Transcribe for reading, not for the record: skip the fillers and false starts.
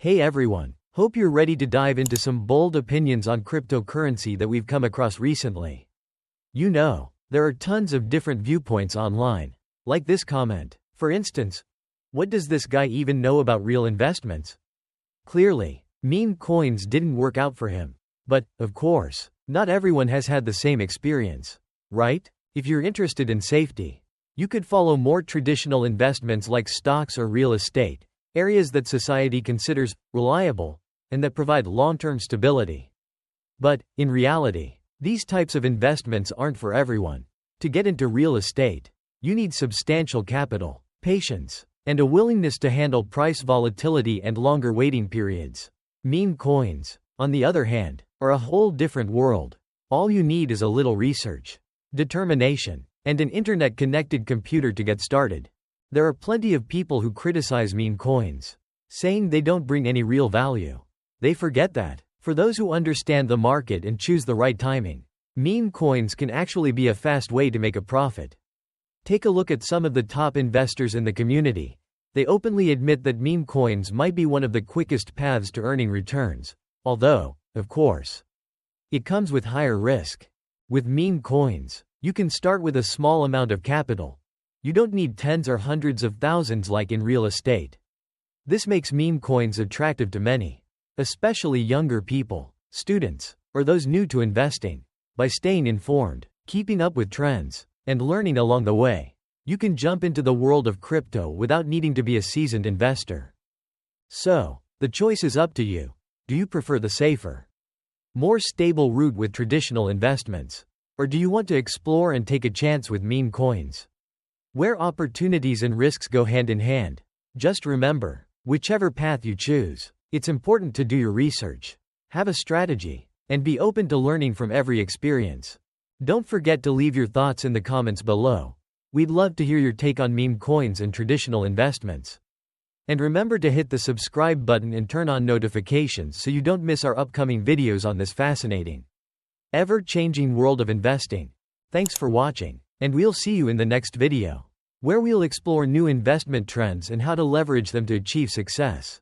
Hey everyone, hope you're ready to dive into some bold opinions on cryptocurrency that we've come across recently. There are tons of different viewpoints online. Like this comment. For instance, what does this guy even know about real investments? Clearly, meme coins didn't work out for him. But, of course, not everyone has had the same experience, right? If you're interested in safety, you could follow more traditional investments like stocks or real estate, areas that society considers reliable and that provide long-term stability. But, in reality, these types of investments aren't for everyone. To get into real estate, you need substantial capital, patience, and a willingness to handle price volatility and longer waiting periods. Meme coins, on the other hand, are a whole different world. All you need is a little research, determination, and an internet-connected computer to get started. There are plenty of people who criticize meme coins, saying they don't bring any real value. They forget that, for those who understand the market and choose the right timing, meme coins can actually be a fast way to make a profit. Take a look at some of the top investors in the community. They openly admit that meme coins might be one of the quickest paths to earning returns, although, of course, it comes with higher risk. With meme coins, you can start with a small amount of capital. You don't need tens or hundreds of thousands like in real estate. This makes meme coins attractive to many, especially younger people, students, or those new to investing. By staying informed, keeping up with trends, and learning along the way, you can jump into the world of crypto without needing to be a seasoned investor. So, the choice is up to you. Do you prefer the safer, more stable route with traditional investments? Or do you want to explore and take a chance with meme coins? Where opportunities and risks go hand in hand, just remember, whichever path you choose, it's important to do your research, have a strategy, and be open to learning from every experience. Don't forget to leave your thoughts in the comments below. We'd love to hear your take on meme coins and traditional investments. And remember to hit the subscribe button and turn on notifications so you don't miss our upcoming videos on this fascinating, ever-changing world of investing. Thanks for watching, and we'll see you in the next video, where we'll explore new investment trends and how to leverage them to achieve success.